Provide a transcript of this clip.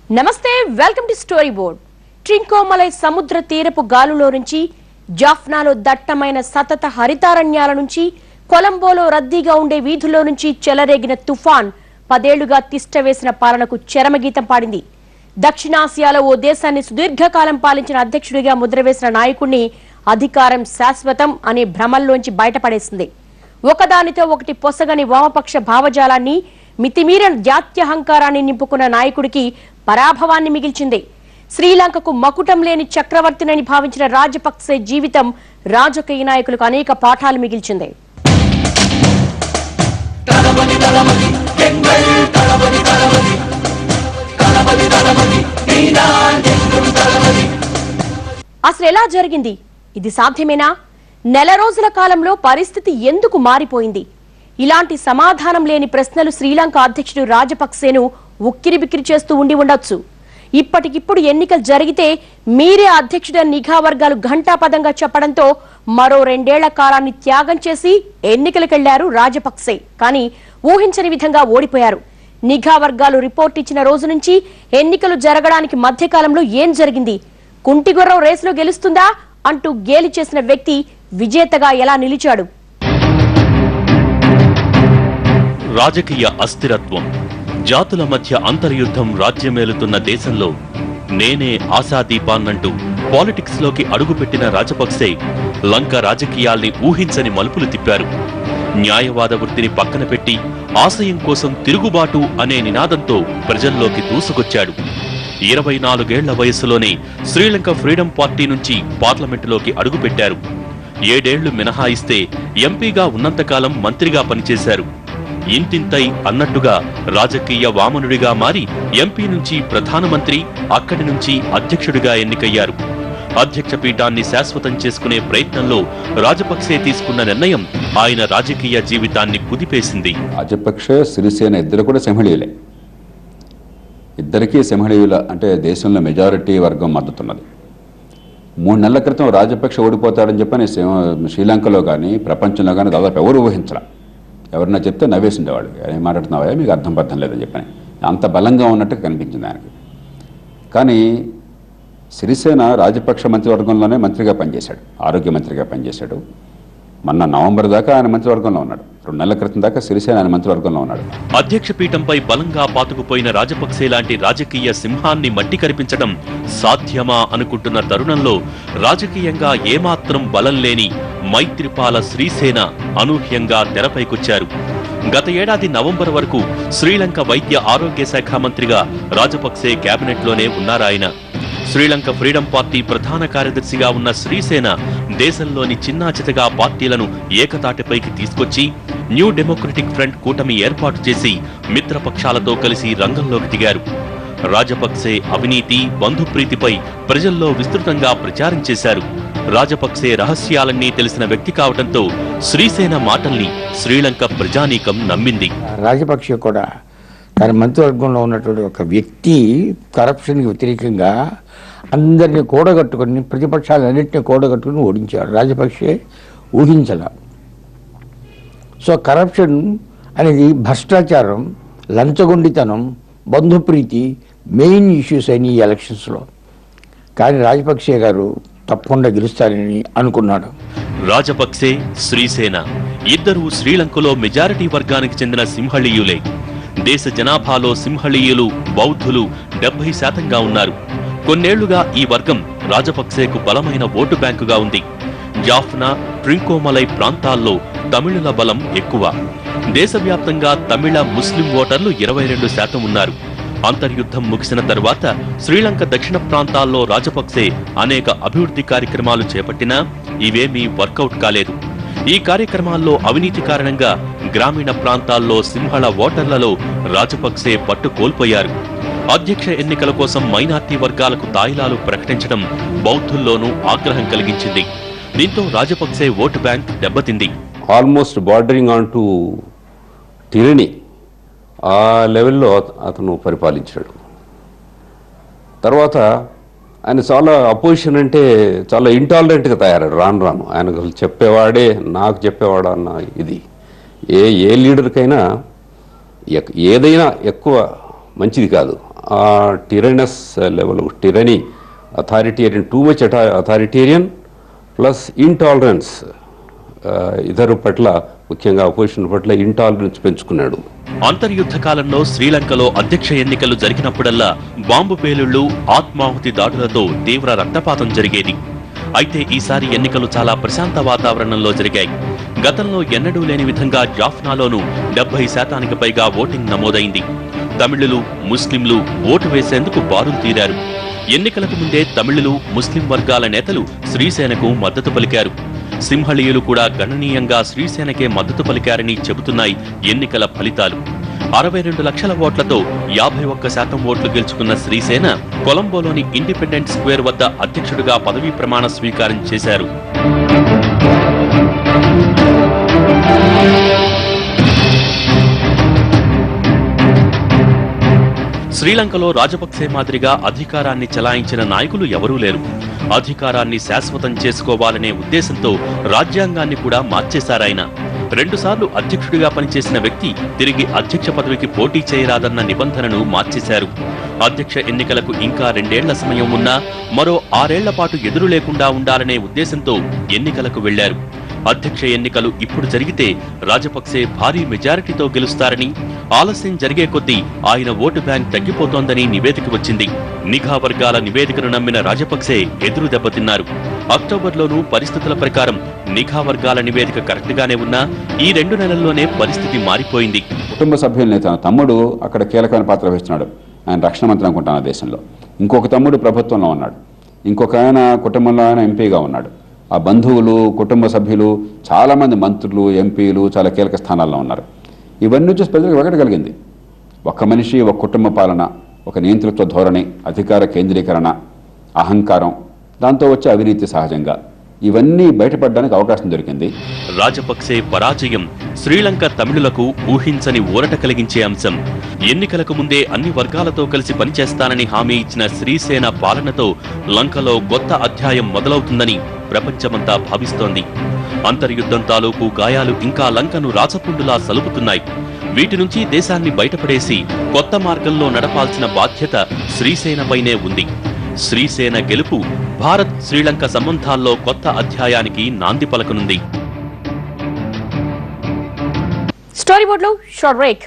నమస్తే, welcome to story board. ట్రింకోమలై సముద్ర తీరపు గాలులో నుంచి, జాఫ్నాలో దట్టమైన సతత హరితారణ్యాల నుంచి, కొలంబోలో రద్దీగా ఉండే వీధుల్లో నుంచి చెలరేగిన తుఫాన్ 10 ఏళ్లుగా తిష్టవేసిన పాలనకు చరమగీతం పాడింది. దక్షిణాసియాలో ఓ దేశాన్ని సుదీర్ఘకాలం పాలించిన అధ్యక్షుడిగా ముద్రవేసిన నాయకుడిని అధికారం శాశ్వతం అనే భ్రమల్లోంచి బయటపడేసింది. ఒకదానితో ఒకటి పొసగని వామపక్ష భావజాలాన్ని, మితిమీరిన జాత్యహంకారాన్ని నింపుకున్న నాయకుడికి పరాభవాన్ని మిగిల్చింది. శ్రీలంకకు మకుటం లేని చక్రవర్తినని భావించిన రాజపక్సే జీవితం రాజకీయ నాయకులకు అనేక పాఠాలు మిగిల్చింది. అసలు ఎలా జరిగింది? ఇది సాధ్యమేనా? నెల రోజుల కాలంలో పరిస్థితి ఎందుకు మారిపోయింది? ఇలాంటి సమాధానం లేని ప్రశ్నలు శ్రీలంక అధ్యక్షుడు రాజపక్సేను ఉక్కిరిబిక్కిరి చేస్తూ ఉండి ఉండొచ్చు. ఇప్పటికిప్పుడు ఎన్నికలు జరిగితే మీరే అధ్యక్షుడని నిఘా వర్గాలు ఘంటాపదంగా చెప్పడంతో మరో 2 ఏళ్ల కాలాన్ని త్యాగం చేసి ఎన్నికలకెళ్లారు రాజపక్సే. కానీ ఊహించని విధంగా ఓడిపోయారు. నిఘా వర్గాలు రిపోర్ట్ ఇచ్చిన రోజు నుంచి ఎన్నికలు జరగడానికి మధ్యకాలంలో ఏం జరిగింది? కుంటిగుర్రం రేసులో గెలుస్తుందా అంటూ గేలి చేసిన వ్యక్తి విజేతగా ఎలా నిలిచాడు? రాజకీయ అస్థిరత్వం, జాతుల మధ్య అంతర్యుద్ధం రాజ్యమేలుతున్న దేశంలో నేనే ఆశాదీపాన్నంటూ పాలిటిక్స్ లోకి అడుగుపెట్టిన రాజపక్సే లంక రాజకీయాల్ని ఊహించని మలుపులు తిప్పారు. న్యాయవాద వృత్తిని పక్కన పెట్టి ఆశయం కోసం తిరుగుబాటు అనే నినాదంతో ప్రజల్లోకి దూసుకొచ్చాడు. 24 ఏళ్ల వయసులోనే శ్రీలంక ఫ్రీడమ్ పార్టీ నుంచి పార్లమెంటులోకి అడుగుపెట్టారు. 7 ఏళ్లు మినహాయిస్తే ఎంపీగా ఉన్నంతకాలం మంత్రిగా పనిచేశారు. ఇంతింతై అన్నట్టుగా రాజకీయ వామనుడిగా మారి ఎంపీ నుంచి ప్రధానమంత్రి, అక్కడి నుంచి అధ్యక్షుడిగా ఎన్నికయ్యారు. అధ్యక్ష పీఠాన్ని శాశ్వతం చేసుకునే ప్రయత్నంలో రాజపక్సే తీసుకున్న నిర్ణయం ఆయన రాజకీయ జీవితాన్ని కుదిపేసింది. రాజపక్ష, సిరిసేన ఇద్దరు కూడా సింహళీయులే. ఇద్దరికీ సింహళీయుల అంటే దేశంలో మెజారిటీ వర్గం మద్దతున్నది. 3 నెలల క్రితం రాజపక్ష ఓడిపోతాడని చెప్పని శ్రీలంకలో కానీ ప్రపంచంలో కానీ దాదాపు ఎవరు ఊహించరా. ఎవరన్నా చెప్తే నవ్వేసిండేవాడు, ఏం మాట్లాడుతున్నావా, మీకు అర్థం పర్థం లేదని చెప్పని. అంత బలంగా ఉన్నట్టు కనిపించింది ఆయనకి. కానీ సిరిసేన రాజపక్ష మంత్రివర్గంలోనే మంత్రిగా పనిచేశాడు, ఆరోగ్య మంత్రిగా పనిచేశాడు. మొన్న నవంబర్ దాకా ఆయన మంత్రివర్గంలో ఉన్నాడు. 2 నెలల క్రితం దాకా సిరిసేన ఆయన మంత్రివర్గంలో ఉన్నాడు. అధ్యక్ష పీఠంపై బలంగా పాతుకుపోయిన రాజపక్సే లాంటి రాజకీయ సింహాన్ని మట్టి కరిపించడం సాధ్యమా అనుకుంటున్న తరుణంలో రాజకీయంగా ఏమాత్రం బలం లేని మైత్రిపాల శ్రీసేన అనూహ్యంగా తెరపైకొచ్చారు. గత ఏడాది నవంబర్ వరకు శ్రీలంక వైద్య ఆరోగ్య శాఖ మంత్రిగా రాజపక్సే కేబినెట్లోనే ఉన్నారాయన. శ్రీలంక ఫ్రీడమ్ పార్టీ ప్రధాన కార్యదర్శిగా ఉన్న శ్రీసేన దేశంలోని చిన్నాచితగా పార్టీలను ఏకతాటిపైకి తీసుకొచ్చి న్యూ డెమోక్రటిక్ ఫ్రంట్ కూటమి ఏర్పాటు చేసి మిత్రపక్షాలతో కలిసి రంగంలోకి దిగారు. రాజపక్సే అవినీతి, బంధుప్రీతిపై ప్రజల్లో విస్తృతంగా ప్రచారం చేశారు. రాజపక్సే రహస్యాలన్నీ తెలిసిన వ్యక్తి కావడంతో శ్రీసేన మాటల్ని శ్రీలంక ప్రజానీకం నమ్మింది. రాజపక్సే కూడా తన మంత్రివర్గంలో ఉన్నటువంటి ఒక వ్యక్తి కరప్షన్కి వ్యతిరేకంగా అందరినీ కూడగట్టుకుని, ప్రతిపక్షాలన్నింటినీ కూడగట్టుకుని ఓడించాడు. రాజపక్సే ఊహించాల. సో కరప్షన్ అనేది భ్రష్టాచారం, లంచగొండితనం, బంధుప్రీతి మెయిన్ ఇష్యూస్ అయిన ఈ ఎలక్షన్స్లో. కానీ రాజపక్సే గారు తప్పకుండా గెలుస్తారని అనుకున్నాడు. రాజపక్సే, శ్రీసేన ఇద్దరూ శ్రీలంకలో మెజారిటీ వర్గానికి చెందిన సింహళీయులే. దేశ జనాభాలో సింహళీయులు, బౌద్ధులు 70% ఉన్నారు. కొన్నేళ్లుగా ఈ వర్గం రాజపక్సేకు బలమైన ఓటు బ్యాంకుగా ఉంది. జాఫ్నా, ట్రింకోమలై ప్రాంతాల్లో తమిళుల బలం ఎక్కువ. దేశవ్యాప్తంగా తమిళ ముస్లిం ఓటర్లు 22% ఉన్నారు. అంతర్యుద్ధం ముగిసిన తరువాత శ్రీలంక దక్షిణ ప్రాంతాల్లో రాజపక్సే అనేక అభివృద్ధి కార్యక్రమాలు చేపట్టినా ఇవేమీ వర్కౌట్ కాలేదు. ఈ కార్యక్రమాల్లో అవినీతి కారణంగా గ్రామీణ ప్రాంతాల్లో సింహళ ఓటర్లలో రాజపక్సే పట్టు కోల్పోయారు. అధ్యక్ష ఎన్నికల కోసం మైనార్టీ వర్గాలకు తాయిలాలు ప్రకటించడం బౌద్ధుల్లోనూ ఆగ్రహం కలిగించింది. దీంతో రాజపక్సే ఓటు బ్యాంక్ దెబ్బతింది. ఆల్మోస్ట్ బార్డరింగ్ ఆన్ టు టిరనీ ఆ లెవెల్లో అతను పరిపాలించాడు. తర్వాత ఆయన చాలా అపోజిషన్ అంటే చాలా ఇంటాలరెంట్గా తయారాడు. రాను ఆయన చెప్పేవాడే నాకు చెప్పేవాడు అన్న ఇది. ఏ లీడర్కైనా ఏదైనా ఎక్కువ మంచిది కాదు. Tyrannous level, tyranny, authoritarian, too much authoritarian plus intolerance, ఇతరు పట్ల ముఖ్యంగా అపోజిషన్ పట్ల ఇంటాలరెన్స్ పెంచుకున్నాడు. అంతర్యుద్ధ కాలంలో శ్రీలంకలో అధ్యక్ష ఎన్నికలు జరిగినప్పుడల్లా బాంబు పేలుళ్లు, ఆత్మాహుతి దాడులతో తీవ్ర రక్తపాతం జరిగేది. అయితే ఈసారి ఎన్నికలు చాలా ప్రశాంత వాతావరణంలో జరిగాయి. గతంలో ఎన్నడూ లేని విధంగా జాఫ్నాలోనూ 70% పైగా ఓటింగ్ నమోదైంది. తమిళులు, ముస్లింలు ఓటు వేసేందుకు బారులు తీరారు. ఎన్నికలకు ముందే తమిళులు, ముస్లిం వర్గాల నేతలు శ్రీసేనకు మద్దతు పలికారు. సింహళీయులు కూడా గణనీయంగా శ్రీసేనకే మద్దతు పలికారని చెబుతున్నాయి ఎన్నికల ఫలితాలు. 62 లక్షల ఓట్లతో 51% ఓట్లు గెలుచుకున్న శ్రీసేన కొలంబోలోని ఇండిపెండెంట్ స్క్వేర్ వద్ద అధ్యక్షుడిగా పదవీ ప్రమాణ స్వీకారం చేశారు. శ్రీలంకలో రాజపక్సే మాదిరిగా అధికారాన్ని చలాయించిన నాయకులు ఎవరూ లేరు. అధికారాన్ని శాశ్వతం చేసుకోవాలనే ఉద్దేశంతో రాజ్యాంగాన్ని కూడా మార్చేశారాయన. 2 సార్లు అధ్యక్షుడిగా పనిచేసిన వ్యక్తి తిరిగి అధ్యక్ష పదవికి పోటీ చేయరాదన్న నిబంధనను మార్చేశారు. అధ్యక్ష ఎన్నికలకు ఇంకా 2 ఏళ్ల సమయం ఉన్నా మరో 6 ఏళ్ల పాటు ఎదురు లేకుండా ఉండాలనే ఉద్దేశంతో ఎన్నికలకు వెళ్లారు. అధ్యక్ష ఎన్నికలు ఇప్పుడు జరిగితే రాజపక్సే భారీ మెజారిటీతో గెలుస్తారని, ఆలస్యం జరిగే కొద్దీ ఆయన ఓటు బ్యాంక్ తగ్గిపోతోందని నివేదిక వచ్చింది. నిఘా వర్గాల నివేదికను నమ్మిన రాజపక్సే ఎదురు దెబ్బతిన్నారు. అక్టోబర్లోనూ పరిస్థితుల ప్రకారం నిఘా వర్గాల నివేదిక కరెక్ట్ గానే ఉన్నా ఈ 2 నెలల్లోనే పరిస్థితి మారిపోయింది. కుటుంబ సభ్యుల్ని తన తమ్ముడు అక్కడ కీలకమైన పాత్ర వహిస్తున్నాడు. ఆయన రక్షణ మంత్రి అనుకుంటాను దేశంలో. ఇంకొక తమ్ముడు ప్రభుత్వంలో ఉన్నాడు. ఇంకొక ఆయన కుటుంబంలో ఆయన ఎంపీగా ఉన్నాడు. ఆ బంధువులు, కుటుంబ సభ్యులు, చాలామంది మంత్రులు, ఎంపీలు చాలా కీలక స్థానాల్లో ఉన్నారు. ఇవన్నీ చూసి ప్రజలకు వెగట కలిగింది. ఒక మనిషి, ఒక కుటుంబ పాలన, ఒక నియంతృత్వ ధోరణి, అధికార కేంద్రీకరణ, అహంకారం, దాంతో వచ్చే అవినీతి సహజంగా ఇవన్నీ బయటపడడానికి అవకాశం దొరికింది. రాజపక్సే పరాజయం శ్రీలంక తమిళులకు ఊహించని ఊరట కలిగించే అంశం. ఎన్నికలకు ముందే అన్ని వర్గాలతో కలిసి పనిచేస్తానని హామీ ఇచ్చిన శ్రీసేన పాలనతో లంకలో కొత్త అధ్యాయం మొదలవుతుందని ప్రపంచమంతా భావిస్తోంది. అంతర్యుద్ధం తాలూకు గాయాలు ఇంకా లంకను రాచపుండులా సలుపుతున్నాయి. వీటి నుంచి దేశాన్ని బయటపడేసి కొత్త మార్గంలో నడపాల్సిన బాధ్యత శ్రీసేనపైనే ఉంది. శ్రీసేన గెలుపు భారత్ శ్రీలంక సంబంధాల్లో కొత్త అధ్యాయానికి నాంది పలకనుంది. స్టోరీ బోర్డ్ లో షార్ట్ బ్రేక్.